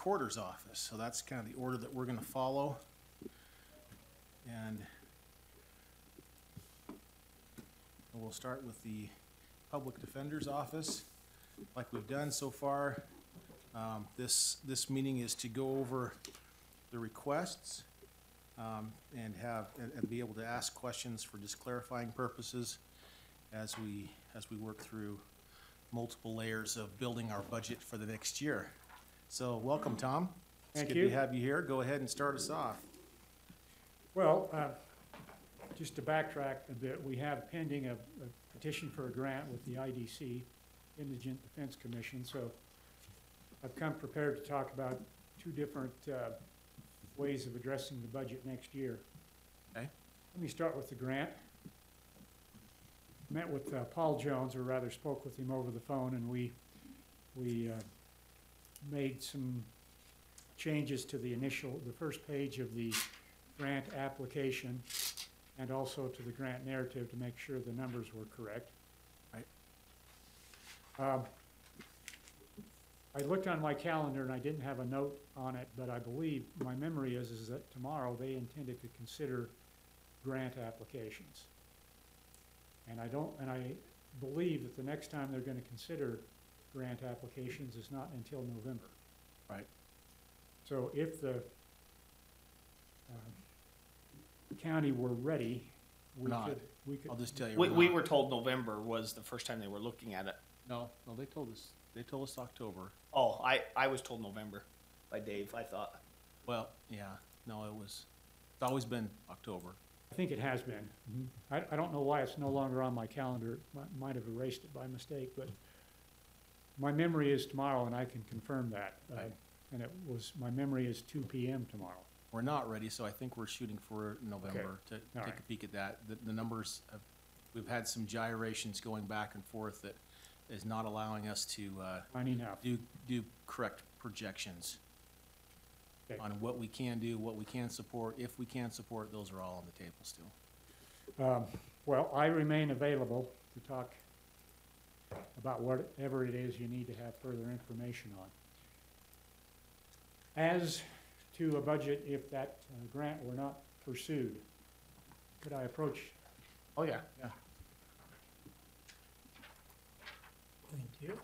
Recorder's Office. So that's kind of the order that we're gonna follow. And we'll start with the Public Defender's Office. Like we've done so far, this meeting is to go over the requests and be able to ask questions for just clarifying purposes as we work through multiple layers of building our budget for the next year. So welcome, Tom. Thank It's you. good to have you here. Go ahead and start us off. Well, just to backtrack a bit, we have pending a petition for a grant with the IDC, Indigent Defense Commission. So I've come prepared to talk about two different ways of addressing the budget next year. Okay. Let me start with the grant. Met with Paul Jones, or rather spoke with him over the phone, and we made some changes to the first page of the grant application, and also to the grant narrative to make sure the numbers were correct. Right. I looked on my calendar and I didn't have a note on it, but I believe, my memory is that tomorrow they intended to consider grant applications. And I believe that the next time they're gonna consider grant applications is not until November. Right. So if the county were ready, we Not. could. I'll just tell you. We not. were told November was the first time they were looking at it. No, they told us October. Oh, I was told November by Dave, I thought. Well, yeah, no, it's always been October. I think it has been. I don't know why it's no longer on my calendar. Might have erased it by mistake, but my memory is tomorrow, and I can confirm that. Right. And my memory is 2 p.m. tomorrow. We're not ready, so I think we're shooting for November to All take right. a peek at that. The numbers, we've had some gyrations going back and forth that is not allowing us to Finding out. do correct projections Okay. on what we can do, what we can support. If we can support, those are all on the table still. Well, I remain available to talk about whatever it is you need to have further information on. As to a budget, if that grant were not pursued, could I approach? Oh, yeah. Yeah. Thank you.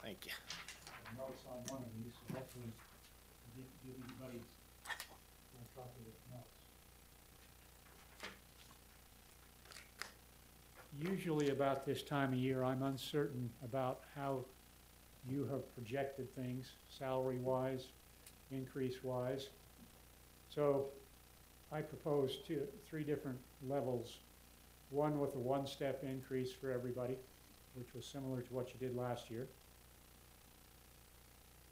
Thank you. Notes on one of these, so hopefully give everybody a copy of the notes. Usually about this time of year, I'm uncertain about how you have projected things, salary-wise, increase-wise. So I propose three different levels. One with a one-step increase for everybody, which was similar to what you did last year.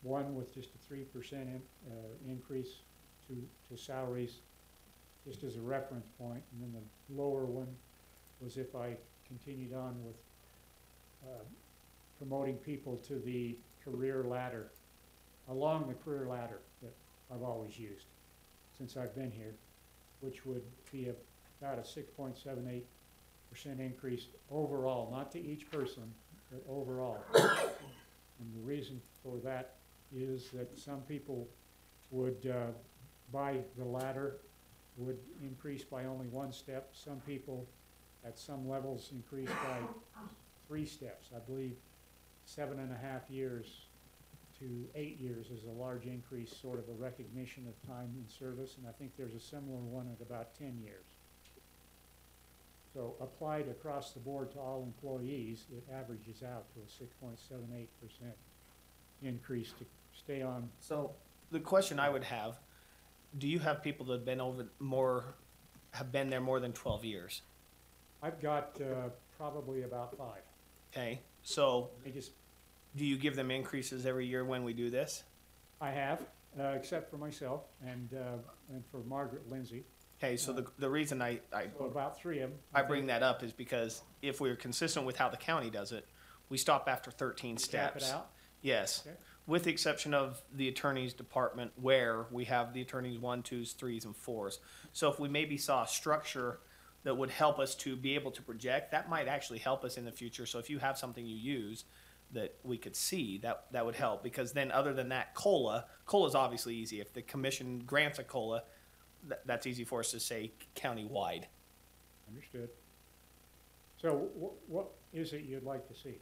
One with just a 3% increase to salaries, just as a reference point. And then the lower one was if I continued on with promoting people to the career ladder, along the career ladder that I've always used since I've been here, which would be about a 6.78% increase overall, not to each person, but overall. And the reason for that is that some people would, by the ladder, would increase by only one step. Some people, at some levels, increase by 3 steps. I believe 7.5 years to 8 years is a large increase, sort of a recognition of time in service, and I think there's a similar one at about 10 years. So applied across the board to all employees, it averages out to a 6.78% increase to stay on. So the question I would have, do you have people that have been there more than 12 years? I've got probably about 5. Okay, so I just, do you give them increases every year when we do this? I have, except for myself and for Margaret Lindsay. Okay, so the reason I So about 3 of them. I bring that up is because if we're consistent with how the county does it, we stop after 13 Cap steps. it out. Yes, Okay. with the exception of the attorney's department where we have the attorneys 1, 2s, 3s, and 4s. So if we maybe saw a structure that would help us to be able to project. That might actually help us in the future. So if you have something you use that we could see, that would help. Because then other than that, COLA's obviously easy. If the commission grants a COLA, that's easy for us to say county-wide. Understood. So what is it you'd like to see,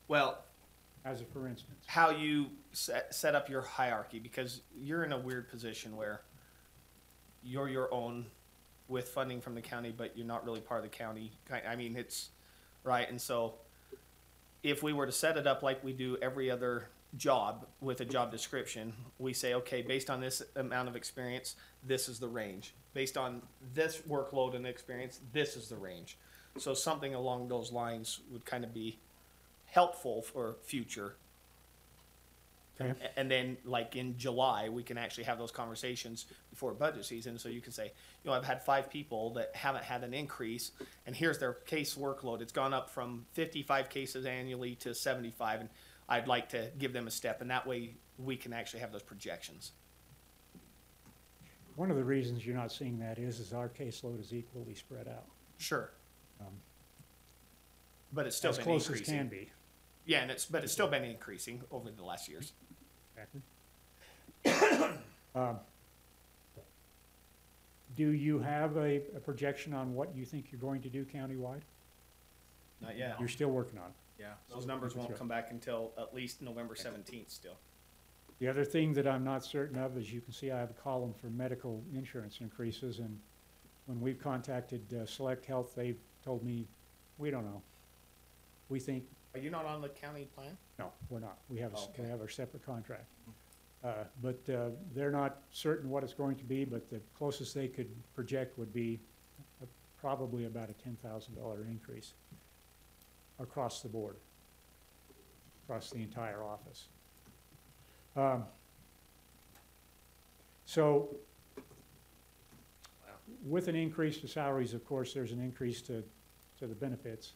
Well, as a for instance? how you set up your hierarchy, because you're in a weird position where you're your own with funding from the county, but you're not really part of the county. I mean, it's right. And so if we were to set it up like we do every other job with a job description, we say, okay, based on this amount of experience, this is the range. Based on this workload and experience, this is the range. So something along those lines would kind of be helpful for future. Okay. And then like in July, we can actually have those conversations before budget season. So you can say, you know, I've had 5 people that haven't had an increase, and here's their case workload. It's gone up from 55 cases annually to 75, and I'd like to give them a step. And that way we can actually have those projections. One of the reasons you're not seeing that is our caseload is equally spread out. Sure. Um, But it's still As been close as increasing. can be. Yeah, and but it's still been increasing over the last years. Exactly. Do you have a projection on what you think you're going to do countywide? Not yet. You're still working on it. Yeah. Those numbers won't come back until at least November 17th still. The other thing that I'm not certain of, as you can see, I have a column for medical insurance increases, and when we've contacted Select Health, they've told me, we don't know. We think, Are you not on the county plan? no, we're not. We have, Okay. we have our separate contract. But they're not certain what it's going to be, but the closest they could project would be probably about a $10,000 increase across the board, across the entire office. So with an increase to salaries, of course, there's an increase to the benefits.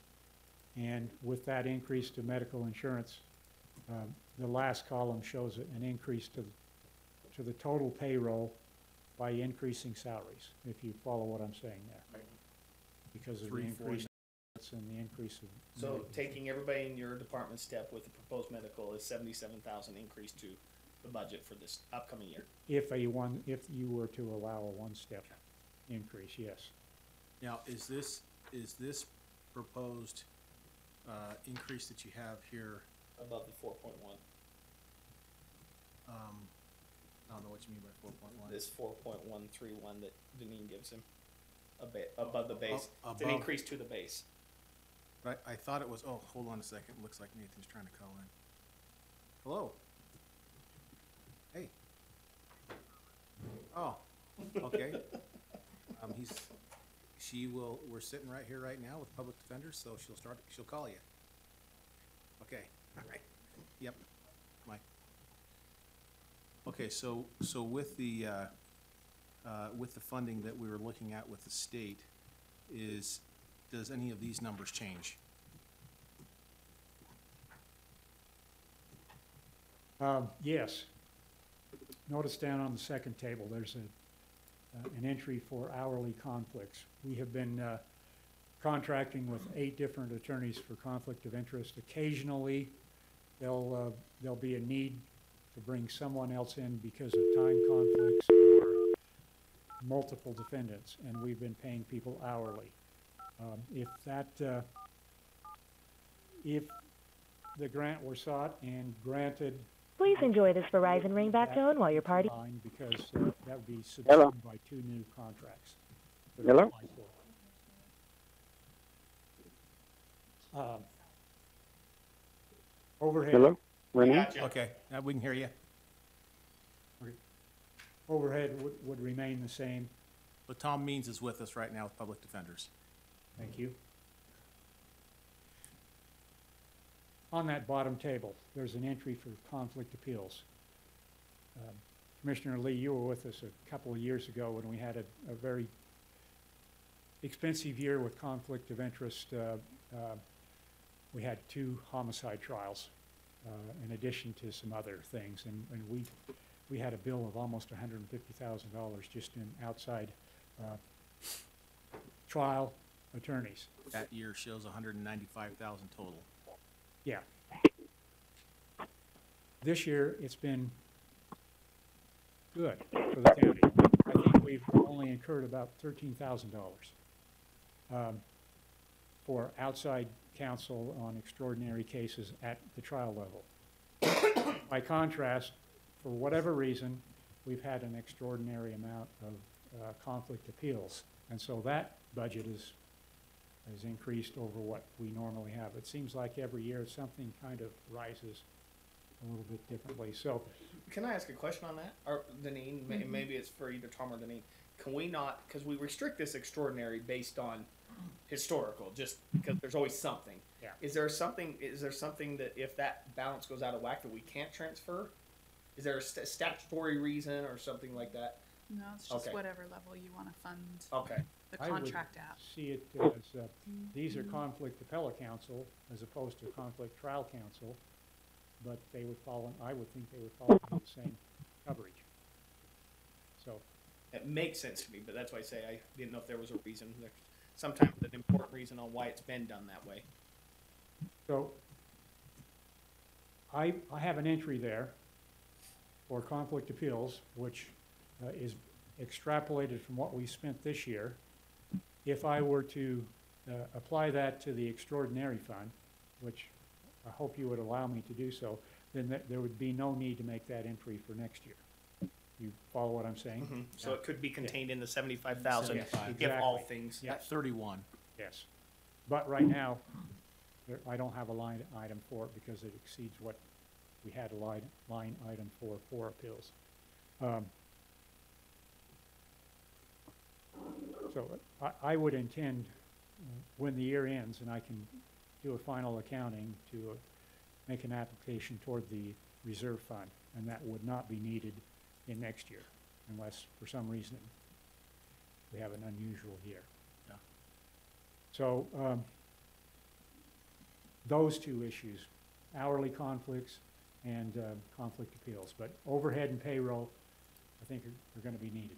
And with that increase to medical insurance, the last column shows an increase to the total payroll by increasing salaries, if you follow what I'm saying there. Right. Because of the 3, 4, increase and the increase of. So medical. taking everybody in your department step with the proposed medical is 77,000 increase to the budget for this upcoming year. If you were to allow a one-step increase, yes. Now, is this proposed increase that you have here, Above the 4.1. I don't know what you mean by 4.1. This 4.131 that Deneen gives him. Above the base. It's an Above. increase to the base. But I thought it was, oh, hold on a second, looks like Nathan's trying to call in. Hello? Hey. Oh, okay. We're sitting right here right now with public defenders, so she'll call you. Okay, all right, yep, Mike. Okay, so with the funding that we were looking at with the state, does any of these numbers change? Yes. Notice down on the second table, there's an entry for hourly conflicts. We have been contracting with 8 different attorneys for conflict of interest. Occasionally, there'll be a need to bring someone else in because of time conflicts or multiple defendants, and we've been paying people hourly. If the grant were sought and granted. Please enjoy this Verizon ringback tone while your party. Because that would be subsumed by 2 new contracts. that are Hello? applied for. Overhead. Hello, Renee? Gotcha. Okay, now we can hear you. Overhead would remain the same. But Tom Means is with us right now with Public Defenders. Thank you. On that bottom table, there's an entry for conflict appeals. Commissioner Lee, you were with us a couple of years ago when we had a very expensive year with conflict of interest. We had 2 homicide trials in addition to some other things, and we had a bill of almost $150,000 just in outside trial attorneys. That year shows 195,000 total. Yeah. This year, it's been good for the county. I think we've only incurred about $13,000 for outside counsel on extraordinary cases at the trial level. By contrast, for whatever reason, we've had an extraordinary amount of conflict appeals. And so that budget has increased over what we normally have. It seems like every year something kind of rises a little bit differently. So, Can I ask a question on that? Or Deneen, maybe it's for either Tom or Deneen. Can we not, because we restrict this extraordinary based on historical, just because there's always something. Yeah. Is there something that if that balance goes out of whack that we can't transfer? Is there a statutory reason or something like that? No, it's just Okay. whatever level you want to fund Okay. the I would contract at. see it as, these are conflict appellate counsel as opposed to conflict trial counsel, but they would fall, I would think they would fall under the same coverage. So, It makes sense to me, but that's why I say I didn't know if there was a reason. There's sometimes an important reason on why it's been done that way. so I have an entry there for conflict appeals, which is extrapolated from what we spent this year. If I were to apply that to the extraordinary fund, which I hope you would allow me to do so, then there would be no need to make that entry for next year. You follow what I'm saying? So it could be contained in the 75,000 Yes, if all exactly. things. Yeah. At 31. Yes. But right now, I don't have a line item for it because it exceeds what we had a line item for appeals. So I would intend, when the year ends and I can do a final accounting, to make an application toward the reserve fund, and that would not be needed in next year unless for some reason we have an unusual year. Yeah. So those two issues, hourly conflicts and conflict appeals, but overhead and payroll, I think are going to be needed.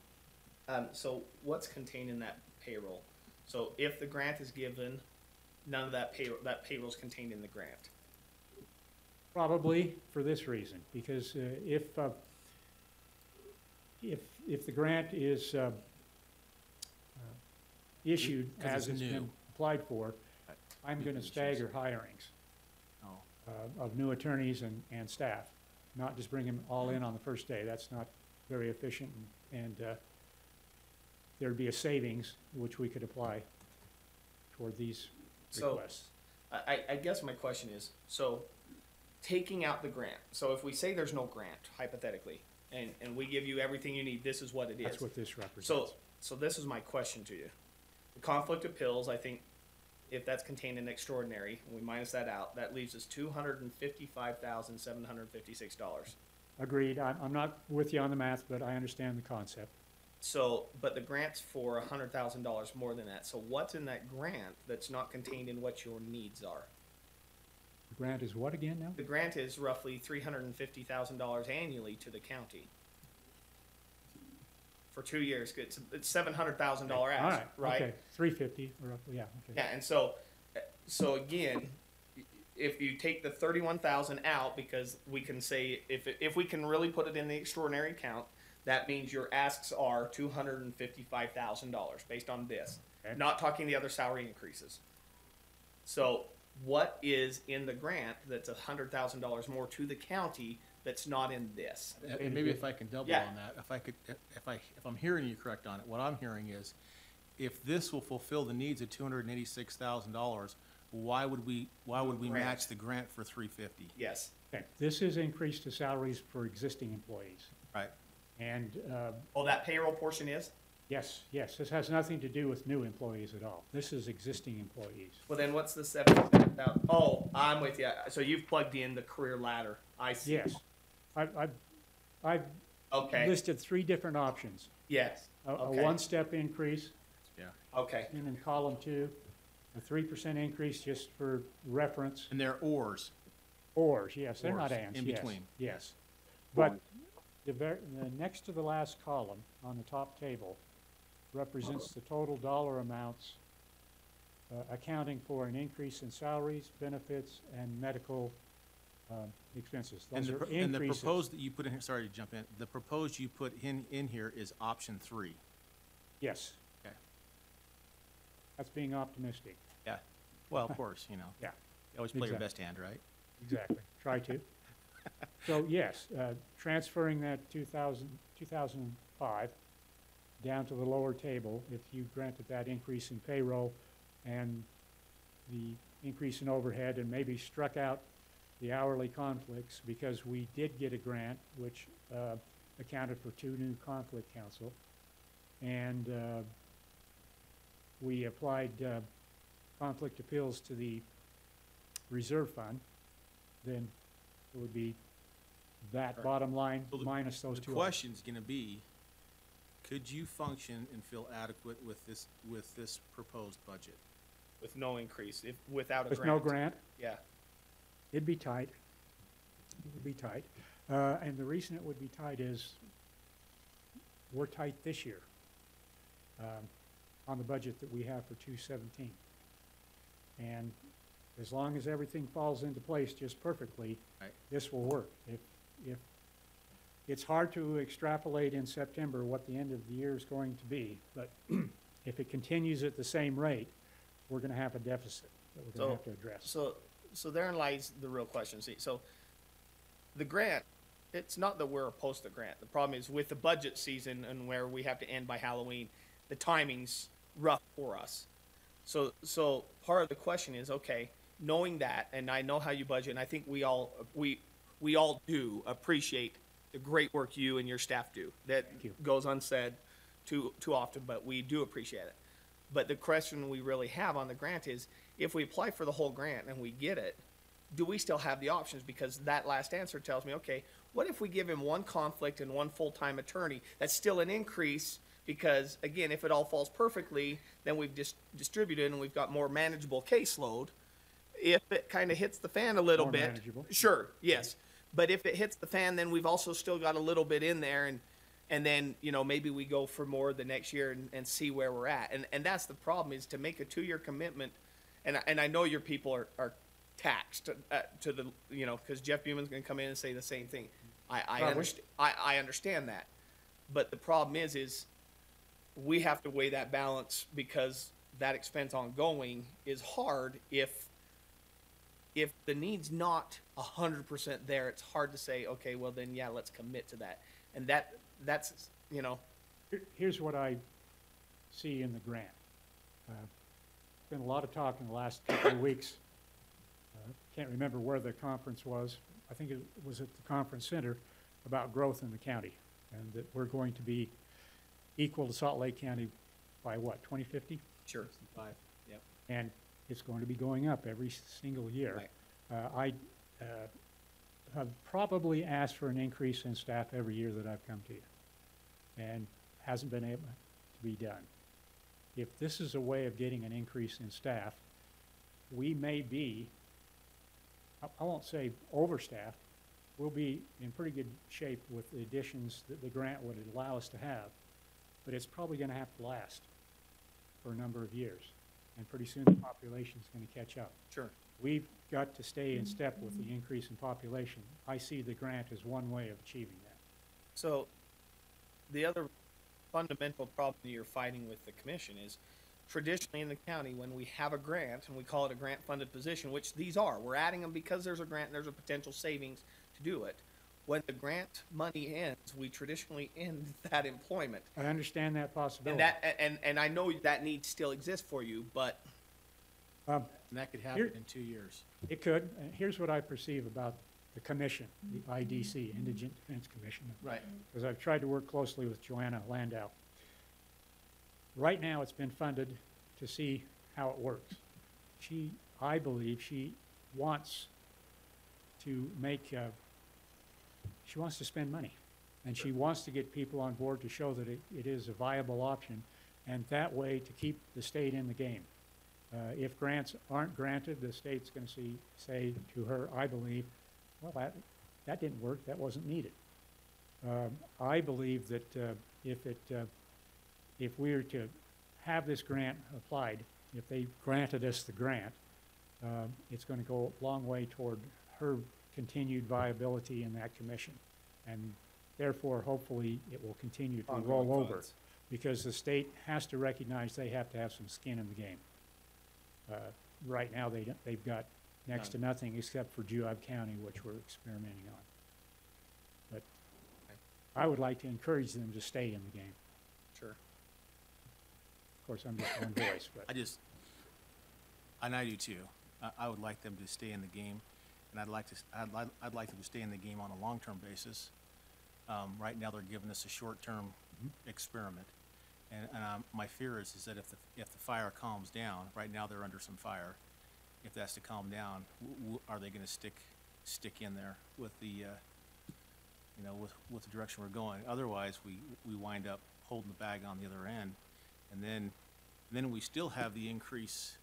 So what's contained in that payroll? So if the grant is given, none of that payroll's contained in the grant. Probably for this reason, because if the grant is issued 'Cause as it's it's new. been applied for, I'm going to stagger hirings Oh, of new attorneys and staff, not just bring them all in on the first day. That's not very efficient, and there'd be a savings which we could apply toward these So requests. I guess my question is, so taking out the grant, so if we say there's no grant, hypothetically, and we give you everything you need, this is what it is. That's what this represents. So this is my question to you. The conflict of pills, I think, if that's contained in extraordinary, and we minus that out, that leaves us $255,756. Agreed. I'm not with you on the math, but I understand the concept. So, but the grant's for $100,000 more than that. So what's in that grant that's not contained in what your needs are? The grant is what again now? The grant is roughly $350,000 annually to the county. For 2 years, it's $700,000 All ask, right? Okay, 350, roughly, yeah, okay. Yeah, and so again, if you take the 31,000 out, because we can say if we can really put it in the extraordinary account, that means your asks are $255,000 based on this. Okay. Not talking the other salary increases. So what is in the grant that's $100,000 more to the county that's not in this? and maybe if I can double Yeah. on that, if I'm hearing you correct on it, what I'm hearing is, if this will fulfill the needs of $286,000, why would we Grant. match the grant for $350? Yes. Okay, this is increased to salaries for existing employees. Right. And, Oh, that payroll portion is? yes, this has nothing to do with new employees at all. This is existing employees. Well, then what's the 77,000? Oh, I'm with you. So you've plugged in the career ladder. I see. Yes. I've Okay. listed 3 different options. Yes. A Okay. one-step increase, Yeah. Okay. and in column 2, a 3% increase just for reference. And they're ors. Ors, yes, they're not Ors, ands, in yes, between. yes. But the next to the last column on the top table represents the total dollar amounts accounting for an increase in salaries, benefits, and medical expenses. And Those the, are and the increases. proposed that you put in here, sorry to jump in, the proposed you put in here is option 3. Yes, Okay. that's being optimistic. Yeah. Well, of course, you know. Yeah, You always play your Exactly. best hand, right? exactly. Try to. So, yes, transferring that 2005 down to the lower table, if you granted that increase in payroll and the increase in overhead and maybe struck out the hourly conflicts, because we did get a grant which accounted for 2 new conflict counsel. And we applied conflict appeals to the reserve fund, then it would be that Right. bottom line So the- minus those The two. question's gonna be, could you function and feel adequate with this proposed budget? With no increase, if, without a With grant. no grant, Yeah, it'd be tight. It would be tight. And the reason it would be tight is we're tight this year on the budget that we have for 217. And as long as everything falls into place just perfectly, Right. this will work. If it's hard to extrapolate in September what the end of the year is going to be, but if it continues at the same rate, we're going to have a deficit that we're going to have to address. so therein lies the real question. See, so the grant, it's not that we're opposed to the grant. The problem is with the budget season and where we have to end by Halloween, the timing's rough for us. So part of the question is, okay, knowing that, and I know how you budget, and I think we all do appreciate the great work you and your staff do. That Thank you. goes unsaid too often, but we do appreciate it. But the question we really have on the grant is, if we apply for the whole grant and we get it, do we still have the options? Because that last answer tells me, okay, what if we give him 1 conflict and 1 full-time attorney? That's still an increase, because again, if it all falls perfectly, then we've distributed and we've got more manageable caseload. If it kind of hits the fan a little More bit, manageable. sure, yes. But if it hits the fan, then we've also still got a little bit in there, and then, you know, maybe we go for more the next year and see where we're at. And that's the problem, is to make a 2-year commitment. And I know your people are taxed to the, you know, because Jeff Buman's going to come in and say the same thing. Probably. I understand that. But the problem is we have to weigh that balance, because that expense ongoing is hard if the need's not 100% there. It's hard to say, okay, well then, yeah, let's commit to that. And that's, you know, Here's what I see in the grant. Been a lot of talk in the last couple of weeks. Can't remember where the conference was. I think it was at the conference center, about growth in the county, and that we're going to be equal to Salt Lake County by what, 2050? sure. 5, yep. And it's going to be going up every single year. Right. I have probably asked for an increase in staff every year that I've come to you, and hasn't been able to be done. If this is a way of getting an increase in staff, we may be, I won't say overstaffed, we'll be in pretty good shape with the additions that the grant would allow us to have, but it's probably going to have to last for a number of years, and pretty soon the population's going to catch up. Sure. We've got to stay in step with the increase in population. I see the grant as one way of achieving that. So the other fundamental problem that you're fighting with the commission is, traditionally in the county, when we have a grant, and we call it a grant funded position, which these are, we're adding them because there's a grant and there's a potential savings to do it. When the grant money ends, we traditionally end that employment. I understand that And possibility. and I know that need still exists for you, but And that could happen Here- in 2 years. It could. Here's what I perceive about the commission, the IDC, Indigent Defense Commission. right, Because I've tried to work closely with Joanna Landau. Right now, it's been funded to see how it works. I believe she wants to she wants to spend money. And she wants to get people on board to show that it is a viable option, and that way to keep the state in the game. If grants aren't granted, the state's going to say to her, I believe, well, that didn't work, that wasn't needed. I believe that if we are to have this grant applied, if they granted us the grant, it's gonna go a long way toward her continued viability in that commission. And therefore, hopefully, it will continue to Ongoing roll over, funds. because the state has to recognize they have to have some skin in the game. Right now, they've got next to nothing except for Juab County, which we're experimenting on. But I would like to encourage them to stay in the game. Sure. Of course, I'm just one voice, but. And I do too. I would like them to stay in the game, and I'd like them to stay in the game on a long-term basis. Right now, they're giving us a short-term experiment. And my fear is that if the fire calms down, right now they're under some fire. If that's to calm down, are they gonna stick in there with the, with the direction we're going? Otherwise, we wind up holding the bag on the other end. And then we still have the increase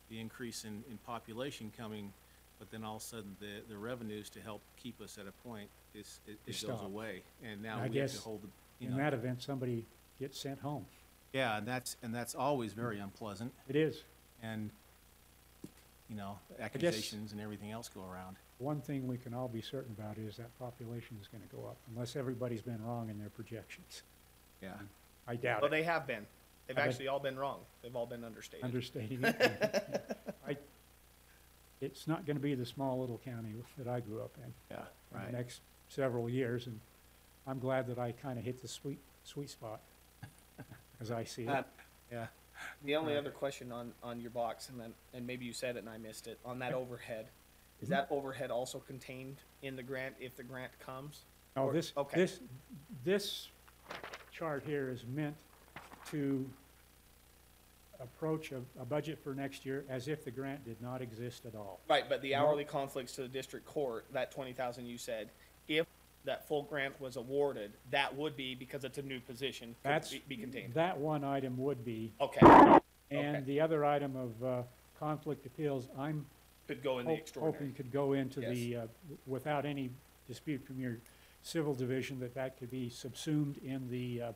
in population coming, but then all of a sudden the revenues to help keep us at a point it goes Stop. away. And now I we have to guess hold the, In that event, somebody gets sent home. yeah, and that's always very unpleasant. It is. And, accusations and everything else go around. One thing we can all be certain about is that population is gonna go up, unless everybody's been wrong in their projections. Yeah. I doubt Well, it. they have been. They've I've been- actually all been wrong. They've all been understated. Understating it. It's not gonna be the small little county that I grew up in. Yeah, In the next several years, and I'm glad that I kinda hit the sweet spot, as I see Uh, it. Yeah. The only other question on your box, and maybe you said it and I missed it, on that overhead, is Mm-hmm. that overhead also contained in the grant if the grant comes? No, or- okay. this chart here is meant to approach a budget for next year as if the grant did not exist at all. Right, but the No. hourly conflicts to the district court, that 20,000 you said, if that full grant was awarded, that would be, because it's a new position, could That's, be contained. that one item would be, Okay, and Okay. the other item of conflict appeals, I'm could go in the extraordinary. hoping could go into the, without any dispute from your civil division, that could be subsumed in the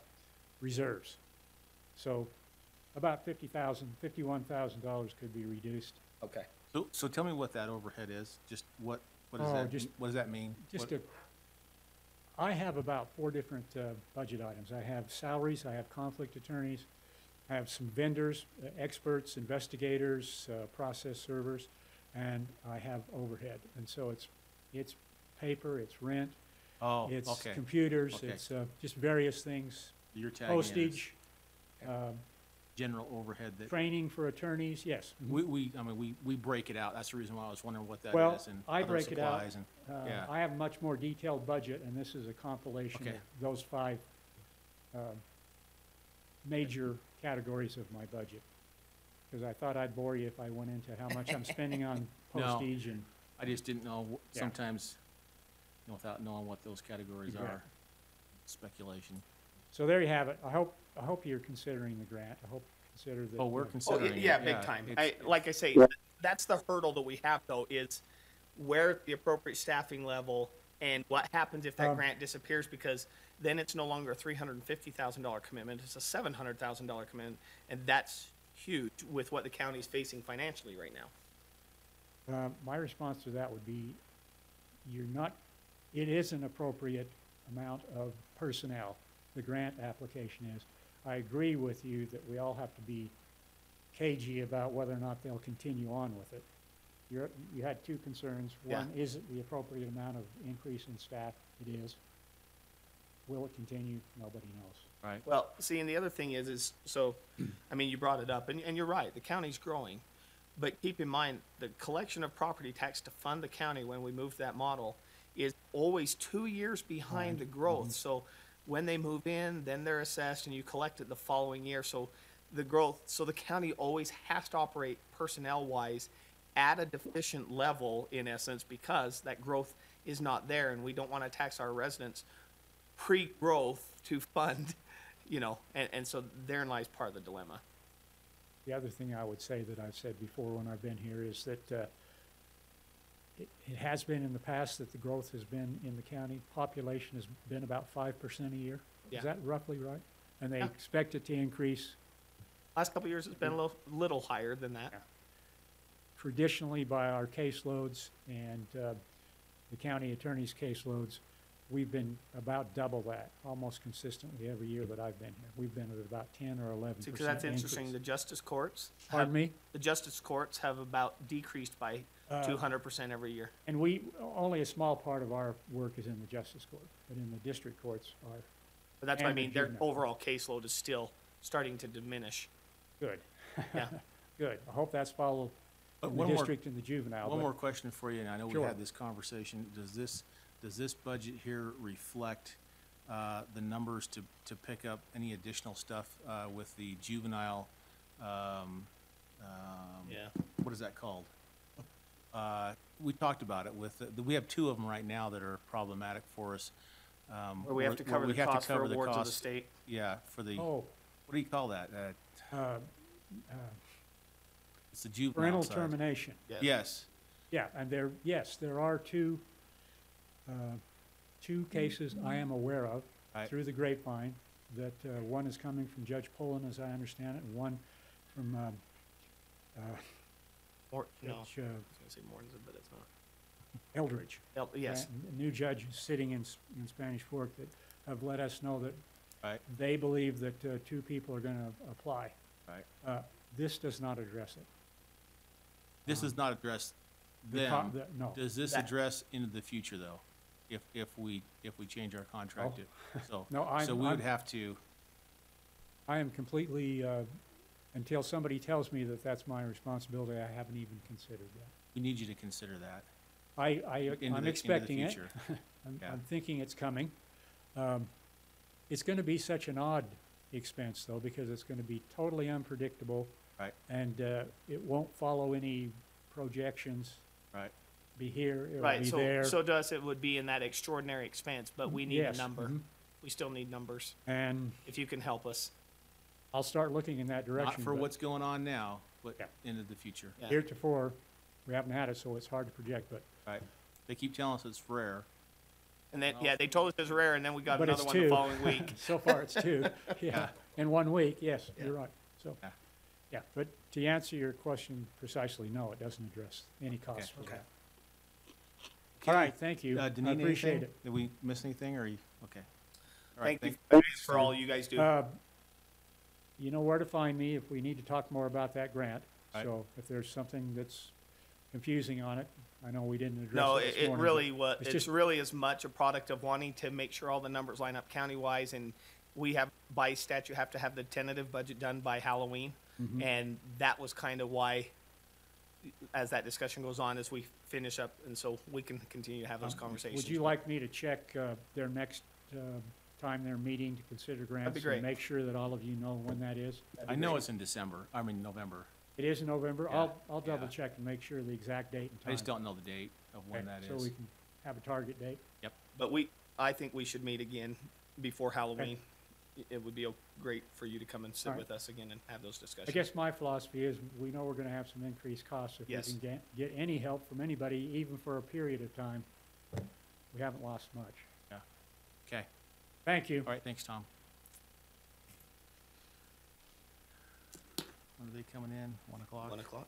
reserves. So about $51,000 could be reduced. Okay, So tell me what that overhead is, just what Oh, does that mean? Just What- I have about 4 different budget items. I have salaries, I have conflict attorneys, I have some vendors, experts, investigators, process servers, and I have overhead. And so it's paper, it's rent, Oh, it's okay. computers, Okay. it's just various things, You're tagging in as postage, general overhead that, training for attorneys, yes. we break it out. That's the reason why I was wondering what that Well, is and I other break it out. supplies and, yeah. I have a much more detailed budget, and this is a compilation of Okay. those 5 major categories of my budget. Because I thought I'd bore you if I went into how much I'm spending on No. postage and, I just didn't know, Yeah. sometimes, without knowing what those categories are, Exactly. speculation. so there you have it. I hope you're considering the grant. I hope you consider that. Oh, we're uh, oh, considering it. yeah, big time. it's- Like I say, that's the hurdle that we have though, is where the appropriate staffing level and what happens if that Um, grant disappears, because then it's no longer a $350,000 commitment, it's a $700,000 commitment, and that's huge with what the county is facing financially right now. My response to that would be, it is an appropriate amount of personnel, the grant application is. I agree with you that we all have to be cagey about whether or not they'll continue on with it. You had 2 concerns. Yeah. One, is it the appropriate amount of increase in staff? It is. Will it continue? Nobody knows. Right. Well, see, and the other thing is so, I mean, you brought it up, and you're right, the county's growing. But keep in mind, the collection of property tax to fund the county when we move to that model is always 2 years behind the growth. So when they move in, then they're assessed and you collect it the following year. So the growth, so the county always has to operate personnel-wise at a deficient level in essence, because that growth is not there and we don't want to tax our residents pre-growth to fund, and so therein lies part of the dilemma. The other thing I would say that I've said before when I've been here is that it has been in the past that the growth has been in the county. Population has been about 5% a year. Yeah. Is that roughly right? And they Yeah. expect it to increase Last couple of years, it's been a little higher than that. Yeah. Traditionally, by our caseloads and the county attorney's caseloads, we've been about double that, almost consistently every year that I've been here. We've been at about 10 or 11% See, because that's interesting. The increase. justice courts. Pardon me? The justice courts have about decreased by 200% every year. And only a small part of our work is in the justice court, but in the district courts are But that's what I And the mean. Their juvenile. overall caseload is still starting to diminish. good. Yeah. Good. I hope that's followed in the One more- district and the juvenile. One but more question for you, and I know we Sure. had this conversation. Does this budget here reflect the numbers to pick up any additional stuff with the juvenile, Yeah. what is that called? We talked about it with, we have two of them right now that are problematic for us. Where we have to cover we the have to cost for cover the awards of the cost- state. Yeah, for the, Oh, what do you call that? uh, It's the juvenile parental side. termination. Yeah. Yes, Yeah, and there are two cases I am aware of Right. through the grapevine, that one is coming from Judge Pullen, as I understand it, and one from Or, no, I was Judge going to say Mortensen, but it's not. Eldridge. Yes. A new judge sitting in Spanish Fork that have let us know that right, they believe that two people are gonna apply. right. This does not address it. This does not address The them. No. Does this That- address into the future, though? If we change our contract, so, No, so we would have to, I am completely, until somebody tells me that that's my responsibility, I haven't even considered that. we need you to consider that. I'm Into the expecting it. future. Yeah. I'm thinking it's coming. It's gonna be such an odd expense, though, because it's gonna be totally unpredictable. Right. And, it won't follow any projections. Right. Be here, it'll Right. be So, there. so to us, it would be in that extraordinary expense, but we need a Yes, number. mhm. We still need numbers. And If you can help us. I'll start looking in that direction. Not for but what's going on now, but Yeah. into the future, Yeah. Heretofore, we haven't had it, so it's hard to project, but, right? They keep telling us it's rare. And then, yeah, they told us it was rare, and then we got but another it's one the two. following week. So far, it's two, yeah, in 1 week, yes, Yeah. you're right, so. Yeah. Yeah, but to answer your question precisely, no, it doesn't address any cost for Okay. that. All right, thank you, I Deneen, appreciate anything? it. Did we miss anything, or you, okay? All right, Thank you for all you guys do. You know where to find me if we need to talk more about that grant. Right. So if there's something that's confusing on it, I know we didn't address No, it this it morning, really but was, it's it's just- really as much a product of wanting to make sure all the numbers line up county-wise, and we have, by statute, have to have the tentative budget done by Halloween. Mhm. And that was kind of why, as that discussion goes on, as we finish up, and so we can continue to have those conversations. Would you like me to check their next time they're meeting to consider grants? great. And make sure that all of you know when that is? I know it's in December, November. It is in November? Yeah, I'll yeah. double check and make sure the exact date and time. I just don't know the date of when Okay, that So is. we can have a target date? But I think we should meet again before Halloween. It would be great for you to come and sit All right. with us again and have those I discussions. guess my philosophy is, we know we're gonna have some increased costs. If we Yes. can get any help from anybody, even for a period of time, we haven't lost much. Okay, Thank you. all right, thanks, Tom. When are they coming in? 1 o'clock? 1 o'clock?